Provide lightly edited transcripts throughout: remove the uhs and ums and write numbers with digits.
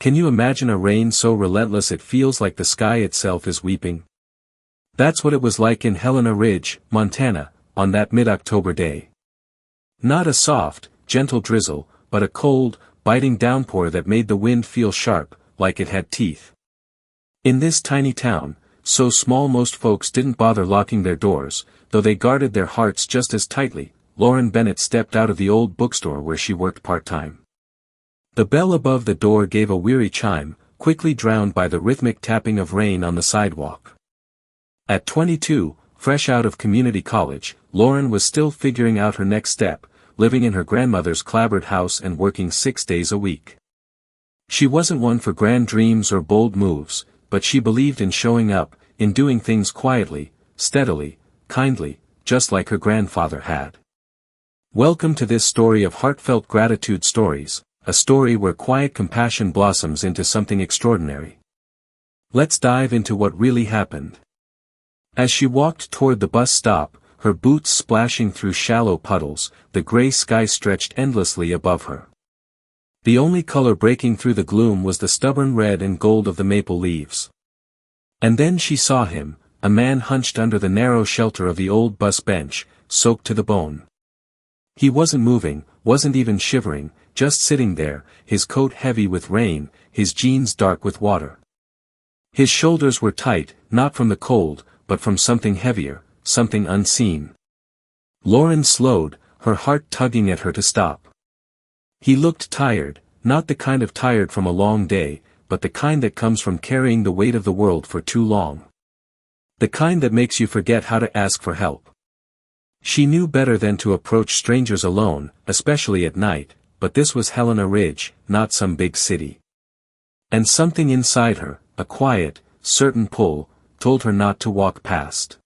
Can you imagine a rain so relentless it feels like the sky itself is weeping? That's what it was like in Helena Ridge, Montana, on that mid-October day. Not a soft, gentle drizzle, but a cold, biting downpour that made the wind feel sharp, like it had teeth. In this tiny town, so small most folks didn't bother locking their doors, though they guarded their hearts just as tightly. Lauren Bennett stepped out of the old bookstore where she worked part-time. The bell above the door gave a weary chime, quickly drowned by the rhythmic tapping of rain on the sidewalk. At 22, fresh out of community college, Lauren was still figuring out her next step, living in her grandmother's clapboard house and working 6 days a week. She wasn't one for grand dreams or bold moves, but she believed in showing up, in doing things quietly, steadily, kindly, just like her grandfather had. Welcome to this story of heartfelt gratitude stories, a story where quiet compassion blossoms into something extraordinary. Let's dive into what really happened. As she walked toward the bus stop, her boots splashing through shallow puddles, the gray sky stretched endlessly above her. The only color breaking through the gloom was the stubborn red and gold of the maple leaves. And then she saw him, a man hunched under the narrow shelter of the old bus bench, soaked to the bone. He wasn't moving, wasn't even shivering, just sitting there, his coat heavy with rain, his jeans dark with water. His shoulders were tight, not from the cold, but from something heavier, something unseen. Lauren slowed, her heart tugging at her to stop. He looked tired, not the kind of tired from a long day, but the kind that comes from carrying the weight of the world for too long. The kind that makes you forget how to ask for help. She knew better than to approach strangers alone, especially at night, but this was Helena Ridge, not some big city. And something inside her, a quiet, certain pull, told her not to walk past.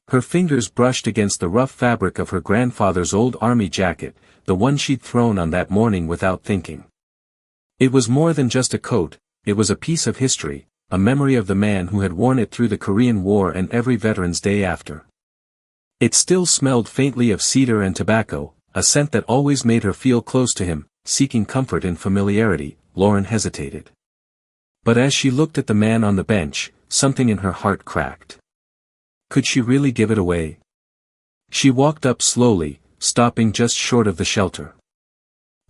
Her fingers brushed against the rough fabric of her grandfather's old army jacket, the one she'd thrown on that morning without thinking. It was more than just a coat, it was a piece of history, a memory of the man who had worn it through the Korean War and every Veterans Day after. It still smelled faintly of cedar and tobacco, a scent that always made her feel close to him. Seeking comfort in familiarity, Lauren hesitated. But as she looked at the man on the bench, something in her heart cracked. Could she really give it away? She walked up slowly, stopping just short of the shelter.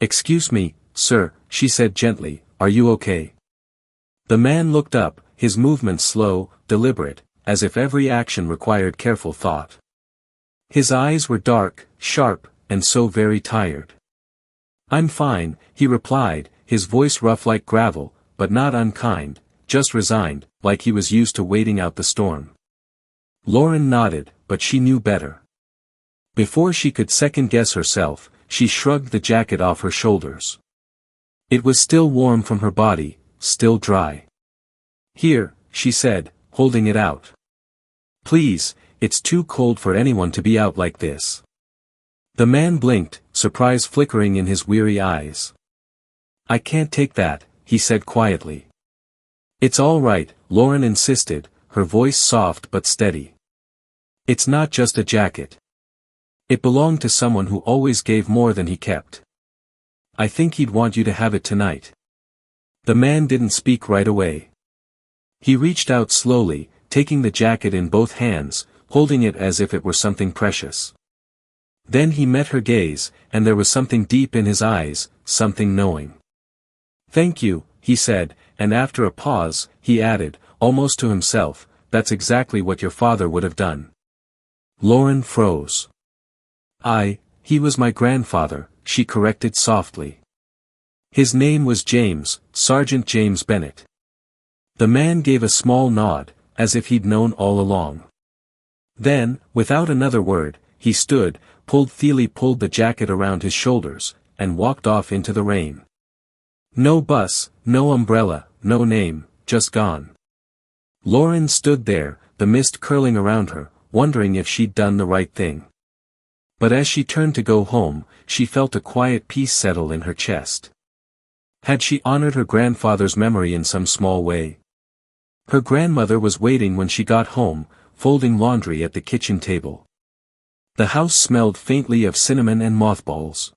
"Excuse me, sir," she said gently, "are you okay?" The man looked up, his movements slow, deliberate, as if every action required careful thought. His eyes were dark, sharp, and so very tired. "I'm fine," he replied, his voice rough like gravel, but not unkind, just resigned, like he was used to waiting out the storm. Lauren nodded, but she knew better. Before she could second-guess herself, she shrugged the jacket off her shoulders. It was still warm from her body, still dry. "Here," she said, holding it out. "Please, it's too cold for anyone to be out like this." The man blinked, surprise flickering in his weary eyes. "I can't take that," he said quietly. "It's all right," Lauren insisted, her voice soft but steady. "It's not just a jacket. It belonged to someone who always gave more than he kept. I think he'd want you to have it tonight." The man didn't speak right away. He reached out slowly, taking the jacket in both hands, holding it as if it were something precious. Then he met her gaze, and there was something deep in his eyes, something knowing. "Thank you," he said, and after a pause, he added, almost to himself, "That's exactly what your father would have done." Lauren froze. He was my grandfather," she corrected softly. "His name was James, Sergeant James Bennett." The man gave a small nod, as if he'd known all along. Then, without another word, he stood, pulled the jacket around his shoulders, and walked off into the rain. No bus, no umbrella, no name, just gone. Lauren stood there, the mist curling around her, wondering if she'd done the right thing. But as she turned to go home, she felt a quiet peace settle in her chest. Had she honored her grandfather's memory in some small way? Her grandmother was waiting when she got home, folding laundry at the kitchen table. The house smelled faintly of cinnamon and mothballs.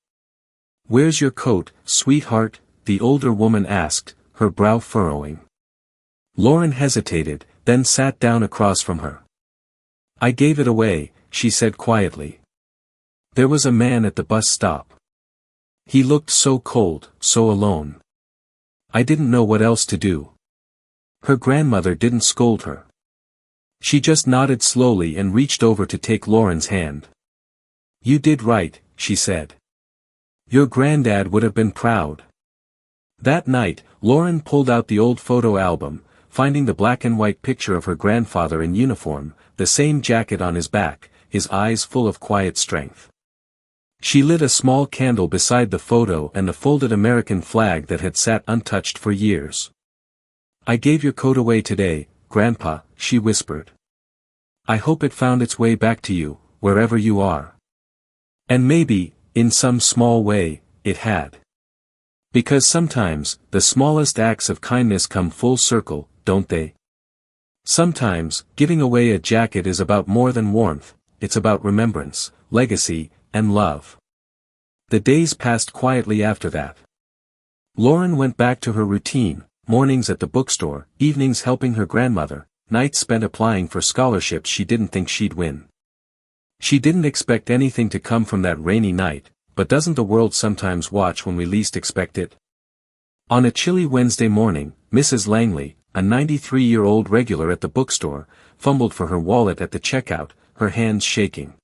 "Where's your coat, sweetheart?" the older woman asked, her brow furrowing. Lauren hesitated, then sat down across from her. "I gave it away," she said quietly. "There was a man at the bus stop. He looked so cold, so alone. I didn't know what else to do." Her grandmother didn't scold her. She just nodded slowly and reached over to take Lauren's hand. "You did right," she said. "Your granddad would have been proud." That night, Lauren pulled out the old photo album, finding the black and white picture of her grandfather in uniform, the same jacket on his back, his eyes full of quiet strength. She lit a small candle beside the photo and the folded American flag that had sat untouched for years. "I gave your coat away today, Grandpa," she whispered. "I hope it found its way back to you, wherever you are." And maybe, in some small way, it had. Because sometimes, the smallest acts of kindness come full circle, don't they? Sometimes, giving away a jacket is about more than warmth, it's about remembrance, legacy, and love. The days passed quietly after that. Lauren went back to her routine, mornings at the bookstore, evenings helping her grandmother, nights spent applying for scholarships she didn't think she'd win. She didn't expect anything to come from that rainy night, but doesn't the world sometimes watch when we least expect it? On a chilly Wednesday morning, Mrs. Langley, a 93-year-old regular at the bookstore, fumbled for her wallet at the checkout, her hands shaking.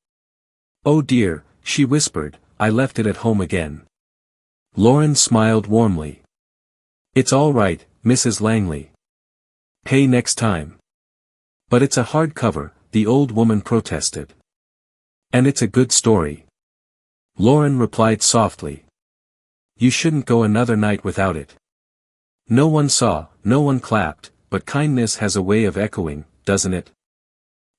"Oh dear," she whispered, "I left it at home again." Lauren smiled warmly. "It's all right, Mrs. Langley. Pay next time." "But it's a hardcover," the old woman protested. "And it's a good story." Lauren replied softly. "You shouldn't go another night without it." No one saw, no one clapped, but kindness has a way of echoing, doesn't it?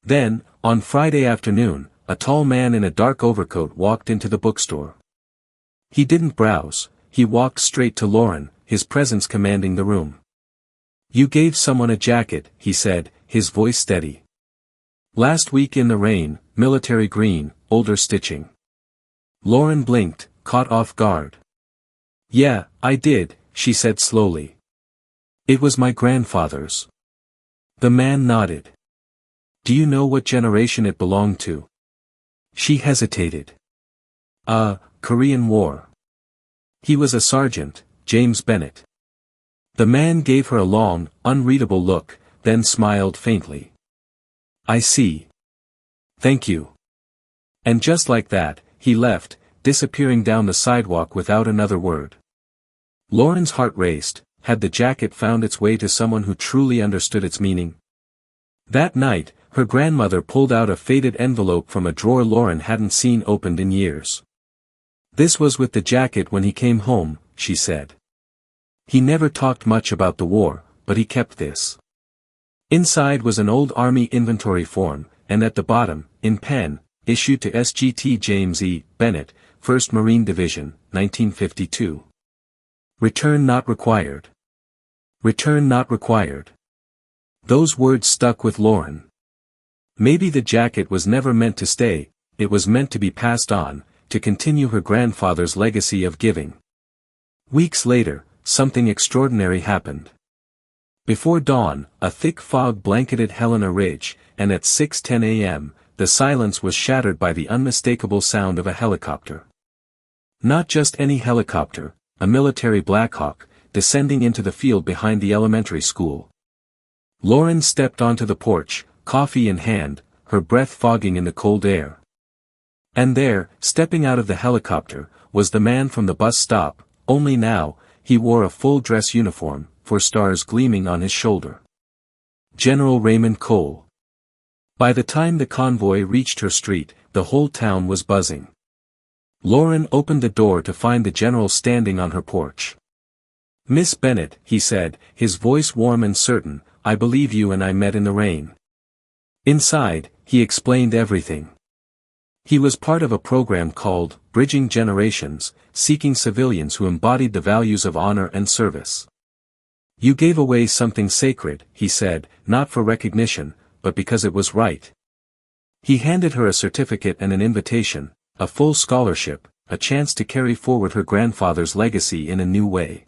Then, on Friday afternoon, a tall man in a dark overcoat walked into the bookstore. He didn't browse, he walked straight to Lauren, his presence commanding the room. "You gave someone a jacket," he said, his voice steady. "Last week in the rain, military green, older stitching." Lauren blinked, caught off guard. "Yeah, I did," she said slowly. "It was my grandfather's." The man nodded. "Do you know what generation it belonged to?" She hesitated. Korean War. He was a sergeant, James Bennett." The man gave her a long, unreadable look, then smiled faintly. "I see. Thank you." And just like that, he left, disappearing down the sidewalk without another word. Lauren's heart raced. Had the jacket found its way to someone who truly understood its meaning? That night, her grandmother pulled out a faded envelope from a drawer Lauren hadn't seen opened in years. "This was with the jacket when he came home," she said. "He never talked much about the war, but he kept this." Inside was an old Army inventory form, and at the bottom, in pen, issued to SGT James E. Bennett, 1st Marine Division, 1952. "Return not required. Return not required." Those words stuck with Lauren. Maybe the jacket was never meant to stay, it was meant to be passed on, to continue her grandfather's legacy of giving. Weeks later, something extraordinary happened. Before dawn, a thick fog blanketed Helena Ridge, and at 6:10 a.m., the silence was shattered by the unmistakable sound of a helicopter. Not just any helicopter, a military Black Hawk, descending into the field behind the elementary school. Lauren stepped onto the porch, coffee in hand, her breath fogging in the cold air. And there, stepping out of the helicopter, was the man from the bus stop, only now, he wore a full-dress uniform, 4 stars gleaming on his shoulder. General Raymond Cole. By the time the convoy reached her street, the whole town was buzzing. Lauren opened the door to find the general standing on her porch. "Miss Bennett," he said, his voice warm and certain, "I believe you and I met in the rain." Inside, he explained everything. He was part of a program called Bridging Generations, seeking civilians who embodied the values of honor and service. "You gave away something sacred," he said, "not for recognition, but because it was right." He handed her a certificate and an invitation, a full scholarship, a chance to carry forward her grandfather's legacy in a new way.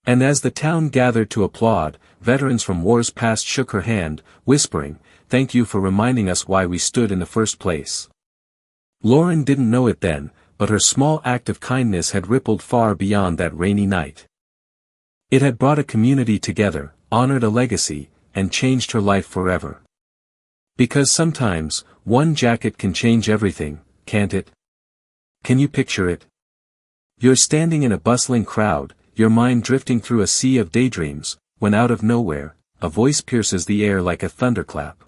And as the town gathered to applaud, veterans from wars past shook her hand, whispering, "Thank you for reminding us why we stood in the first place." Lauren didn't know it then, but her small act of kindness had rippled far beyond that rainy night. It had brought a community together, honored a legacy, and changed her life forever. Because sometimes, one jacket can change everything, can't it? Can you picture it? You're standing in a bustling crowd, your mind drifting through a sea of daydreams, when out of nowhere, a voice pierces the air like a thunderclap.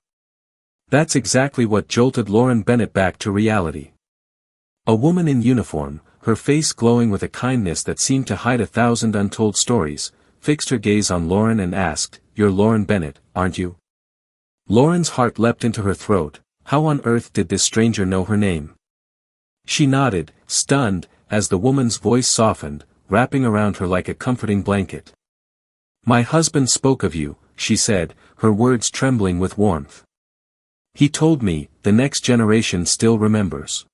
That's exactly what jolted Lauren Bennett back to reality. A woman in uniform, her face glowing with a kindness that seemed to hide 1,000 untold stories, fixed her gaze on Lauren and asked, "You're Lauren Bennett, aren't you?" Lauren's heart leapt into her throat. How on earth did this stranger know her name? She nodded, stunned, as the woman's voice softened, wrapping around her like a comforting blanket. "My husband spoke of you," she said, her words trembling with warmth. "He told me, the next generation still remembers."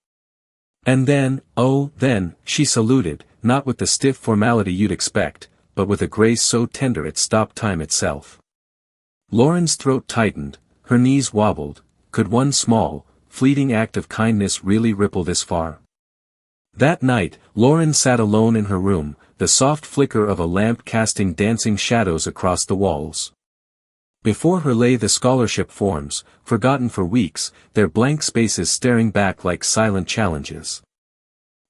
And then, oh, then, she saluted, not with the stiff formality you'd expect, but with a grace so tender it stopped time itself. Lauren's throat tightened, her knees wobbled. Could one small, fleeting act of kindness really ripple this far? That night, Lauren sat alone in her room, the soft flicker of a lamp casting dancing shadows across the walls. Before her lay the scholarship forms, forgotten for weeks, their blank spaces staring back like silent challenges.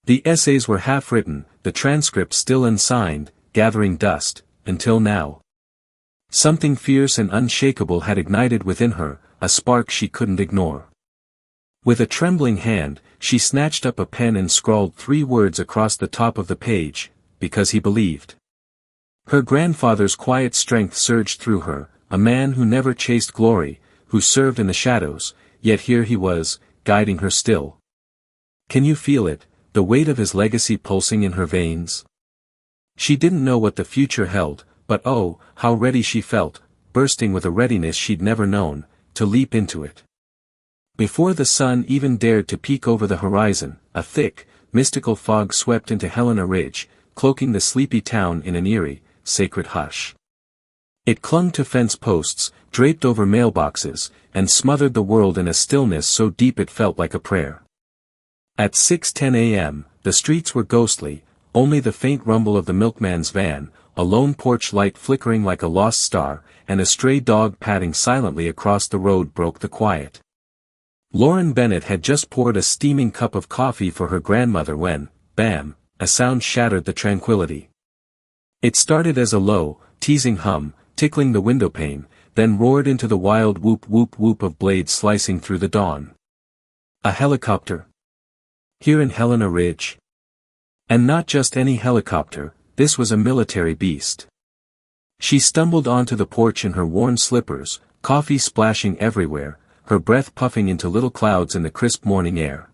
The essays were half-written, the transcript still unsigned, gathering dust, until now. Something fierce and unshakable had ignited within her, a spark she couldn't ignore. With a trembling hand, she snatched up a pen and scrawled 3 words across the top of the page, "Because he believed." Her grandfather's quiet strength surged through her, a man who never chased glory, who served in the shadows, yet here he was, guiding her still. Can you feel it, the weight of his legacy pulsing in her veins? She didn't know what the future held, but oh, how ready she felt, bursting with a readiness she'd never known, to leap into it. Before the sun even dared to peek over the horizon, a thick, mystical fog swept into Helena Ridge, cloaking the sleepy town in an eerie, sacred hush. It clung to fence posts, draped over mailboxes, and smothered the world in a stillness so deep it felt like a prayer. At 6:10 a.m., the streets were ghostly, only the faint rumble of the milkman's van, a lone porch light flickering like a lost star, and a stray dog padding silently across the road broke the quiet. Lauren Bennett had just poured a steaming cup of coffee for her grandmother when, bam, a sound shattered the tranquility. It started as a low, teasing hum, tickling the windowpane, then roared into the wild whoop whoop whoop of blades slicing through the dawn. A helicopter? Here in Helena Ridge? And not just any helicopter, this was a military beast. She stumbled onto the porch in her worn slippers, coffee splashing everywhere, her breath puffing into little clouds in the crisp morning air.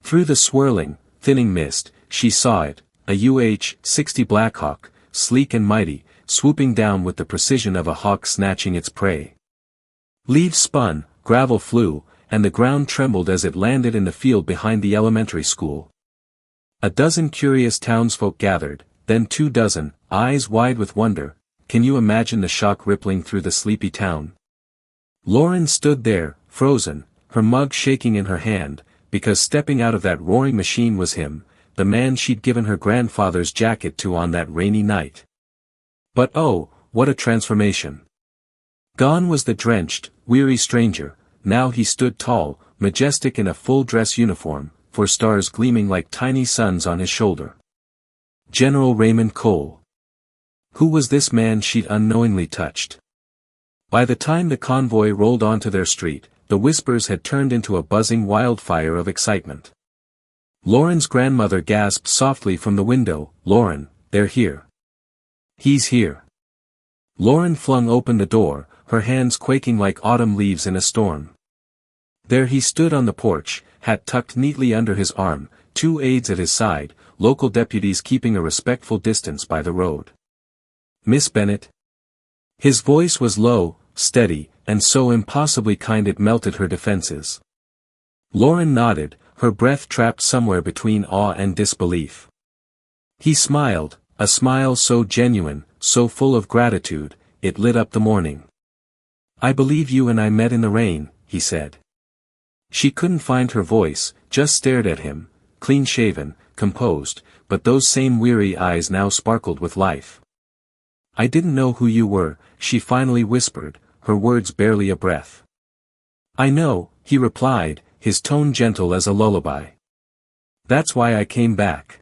Through the swirling, thinning mist, she saw it, a UH-60 Blackhawk, sleek and mighty, swooping down with the precision of a hawk snatching its prey. Leaves spun, gravel flew, and the ground trembled as it landed in the field behind the elementary school. A dozen curious townsfolk gathered, then 2 dozen, eyes wide with wonder. Can you imagine the shock rippling through the sleepy town? Lauren stood there, frozen, her mug shaking in her hand, because stepping out of that roaring machine was him, the man she'd given her grandfather's jacket to on that rainy night. But oh, what a transformation. Gone was the drenched, weary stranger, now he stood tall, majestic in a full-dress uniform, 4 stars gleaming like tiny suns on his shoulder. General Raymond Cole. Who was this man she'd unknowingly touched? By the time the convoy rolled onto their street, the whispers had turned into a buzzing wildfire of excitement. Lauren's grandmother gasped softly from the window, "Lauren, they're here. He's here." Lauren flung open the door, her hands quaking like autumn leaves in a storm. There he stood on the porch, hat tucked neatly under his arm, 2 aides at his side, local deputies keeping a respectful distance by the road. "Miss Bennett?" His voice was low, steady, and so impossibly kind it melted her defenses. Lauren nodded, her breath trapped somewhere between awe and disbelief. He smiled, a smile so genuine, so full of gratitude, it lit up the morning. "I believe you and I met in the rain," he said. She couldn't find her voice, just stared at him, clean-shaven, composed, but those same weary eyes now sparkled with life. "I didn't know who you were," she finally whispered, her words barely a breath. "I know," he replied, his tone gentle as a lullaby. "That's why I came back."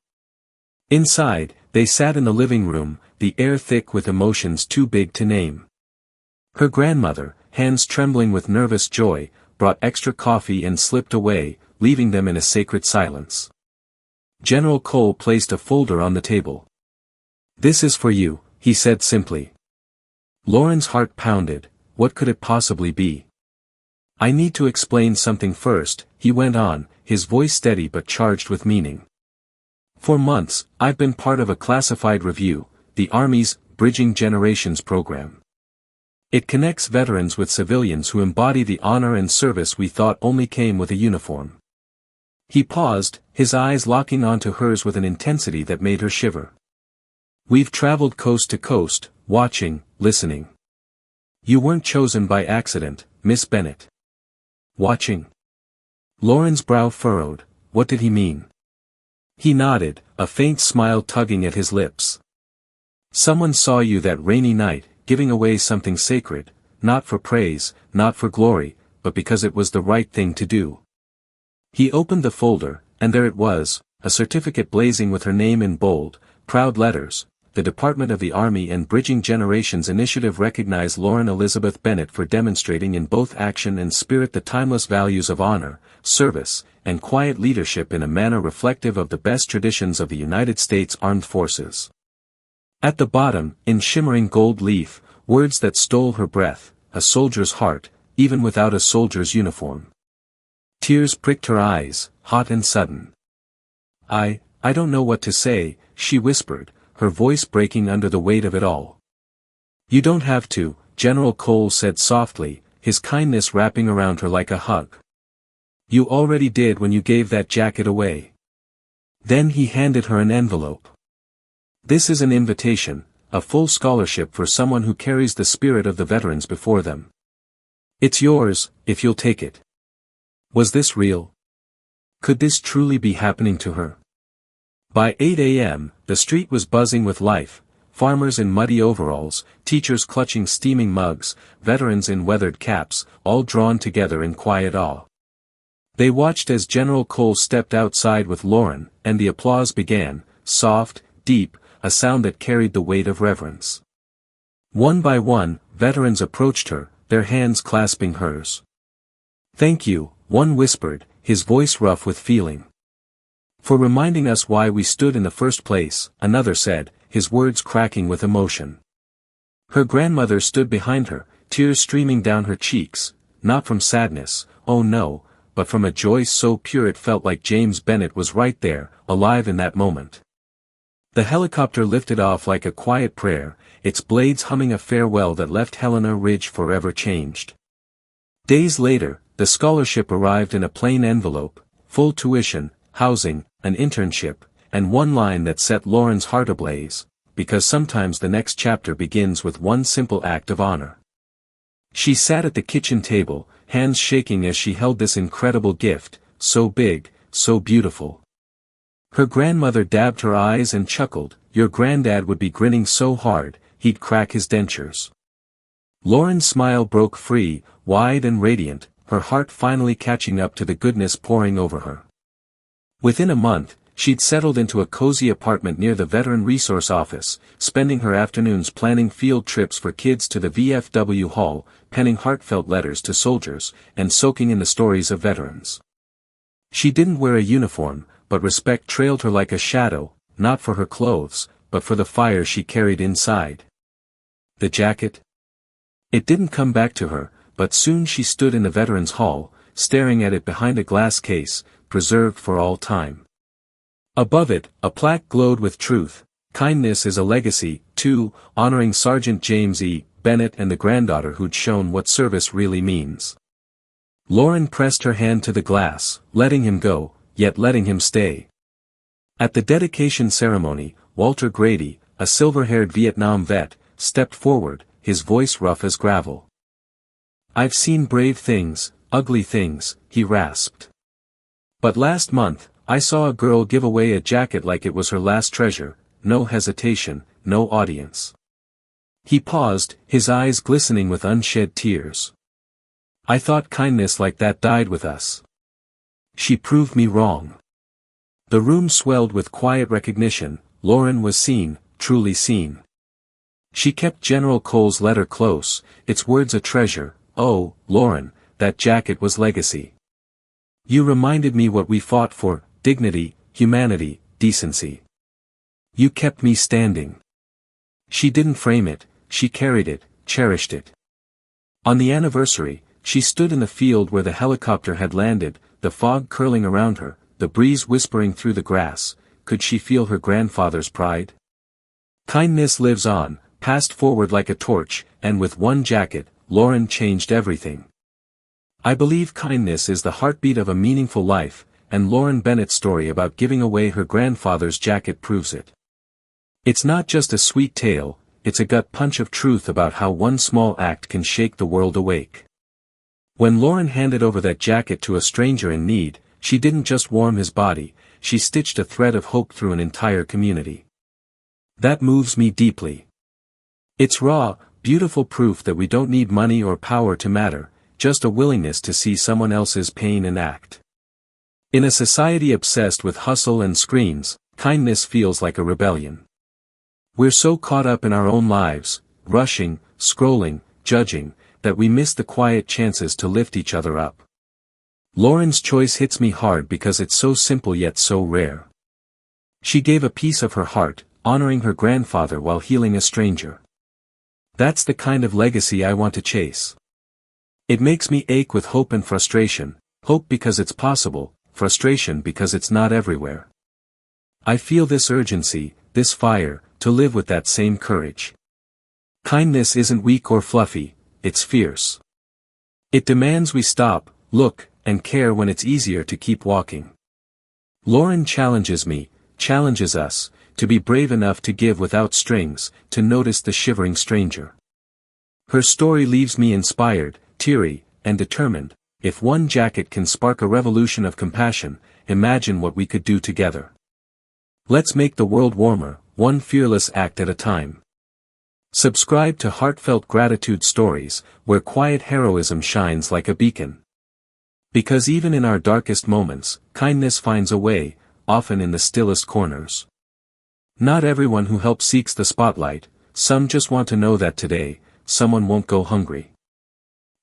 Inside, they sat in the living room, the air thick with emotions too big to name. Her grandmother, hands trembling with nervous joy, brought extra coffee and slipped away, leaving them in a sacred silence. General Cole placed a folder on the table. "This is for you," he said simply. Lauren's heart pounded. What could it possibly be? "I need to explain something first," he went on, his voice steady but charged with meaning. "For months, I've been part of a classified review, the Army's Bridging Generations program. It connects veterans with civilians who embody the honor and service we thought only came with a uniform." He paused, his eyes locking onto hers with an intensity that made her shiver. "We've traveled coast to coast, watching, listening. You weren't chosen by accident, Miss Bennett." "Watching?" Lauren's brow furrowed. What did he mean? He nodded, a faint smile tugging at his lips. "Someone saw you that rainy night, giving away something sacred, not for praise, not for glory, but because it was the right thing to do." He opened the folder, and there it was, a certificate blazing with her name in bold, proud letters. The Department of the Army and Bridging Generations Initiative recognize Lauren Elizabeth Bennett for demonstrating in both action and spirit the timeless values of honor, service, and quiet leadership in a manner reflective of the best traditions of the United States Armed Forces. At the bottom, in shimmering gold leaf, words that stole her breath, "A soldier's heart, even without a soldier's uniform." Tears pricked her eyes, hot and sudden. I don't know what to say," she whispered, her voice breaking under the weight of it all. "You don't have to," General Cole said softly, his kindness wrapping around her like a hug. "You already did when you gave that jacket away." Then he handed her an envelope. "This is an invitation, a full scholarship for someone who carries the spirit of the veterans before them. It's yours, if you'll take it." Was this real? Could this truly be happening to her? By 8 a.m., the street was buzzing with life, farmers in muddy overalls, teachers clutching steaming mugs, veterans in weathered caps, all drawn together in quiet awe. They watched as General Cole stepped outside with Lauren, and the applause began, soft, deep, a sound that carried the weight of reverence. One by one, veterans approached her, their hands clasping hers. "Thank you," one whispered, his voice rough with feeling. "For reminding us why we stood in the first place," another said, his words cracking with emotion. Her grandmother stood behind her, tears streaming down her cheeks, not from sadness, oh no, but from a joy so pure it felt like James Bennett was right there, alive in that moment. The helicopter lifted off like a quiet prayer, its blades humming a farewell that left Helena Ridge forever changed. Days later, the scholarship arrived in a plain envelope, full tuition, housing, an internship, and one line that set Lauren's heart ablaze, because sometimes the next chapter begins with one simple act of honor. She sat at the kitchen table, hands shaking as she held this incredible gift, so big, so beautiful. Her grandmother dabbed her eyes and chuckled, "Your granddad would be grinning so hard, he'd crack his dentures." Lauren's smile broke free, wide and radiant, her heart finally catching up to the goodness pouring over her. Within a month, she'd settled into a cozy apartment near the Veteran Resource Office, spending her afternoons planning field trips for kids to the VFW Hall, penning heartfelt letters to soldiers, and soaking in the stories of veterans. She didn't wear a uniform, but respect trailed her like a shadow, not for her clothes, but for the fire she carried inside. The jacket? It didn't come back to her, but soon she stood in the Veterans Hall, staring at it behind a glass case, preserved for all time. Above it, a plaque glowed with truth. "Kindness is a legacy, too," honoring Sergeant James E. Bennett and the granddaughter who'd shown what service really means. Lauren pressed her hand to the glass, letting him go, yet letting him stay. At the dedication ceremony, Walter Grady, a silver-haired Vietnam vet, stepped forward, his voice rough as gravel. "I've seen brave things, ugly things," he rasped. "But last month, I saw a girl give away a jacket like it was her last treasure, no hesitation, no audience." He paused, his eyes glistening with unshed tears. "I thought kindness like that died with us. She proved me wrong." The room swelled with quiet recognition. Lauren was seen, truly seen. She kept General Cole's letter close, its words a treasure. "Oh, Lauren, that jacket was legacy. You reminded me what we fought for, dignity, humanity, decency. You kept me standing." She didn't frame it, she carried it, cherished it. On the anniversary, she stood in the field where the helicopter had landed, the fog curling around her, the breeze whispering through the grass. Could she feel her grandfather's pride? Kindness lives on, passed forward like a torch, and with one jacket, Lauren changed everything. I believe kindness is the heartbeat of a meaningful life, and Lauren Bennett's story about giving away her grandfather's jacket proves it. It's not just a sweet tale, it's a gut punch of truth about how one small act can shake the world awake. When Lauren handed over that jacket to a stranger in need, she didn't just warm his body, she stitched a thread of hope through an entire community. That moves me deeply. It's raw, beautiful proof that we don't need money or power to matter, just a willingness to see someone else's pain and act. In a society obsessed with hustle and screens, kindness feels like a rebellion. We're so caught up in our own lives, rushing, scrolling, judging, that we miss the quiet chances to lift each other up. Lauren's choice hits me hard because it's so simple yet so rare. She gave a piece of her heart, honoring her grandfather while healing a stranger. That's the kind of legacy I want to chase. It makes me ache with hope and frustration, hope because it's possible, frustration because it's not everywhere. I feel this urgency, this fire, to live with that same courage. Kindness isn't weak or fluffy, it's fierce. It demands we stop, look, and care when it's easier to keep walking. Lauren challenges me, challenges us, to be brave enough to give without strings, to notice the shivering stranger. Her story leaves me inspired, teary, and determined. If one jacket can spark a revolution of compassion, imagine what we could do together. Let's make the world warmer, one fearless act at a time. Subscribe to Heartfelt Gratitude Stories, where quiet heroism shines like a beacon. Because even in our darkest moments, kindness finds a way, often in the stillest corners. Not everyone who helps seeks the spotlight, some just want to know that today, someone won't go hungry.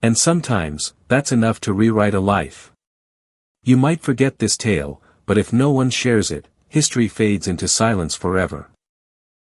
And sometimes, that's enough to rewrite a life. You might forget this tale, but if no one shares it, history fades into silence forever.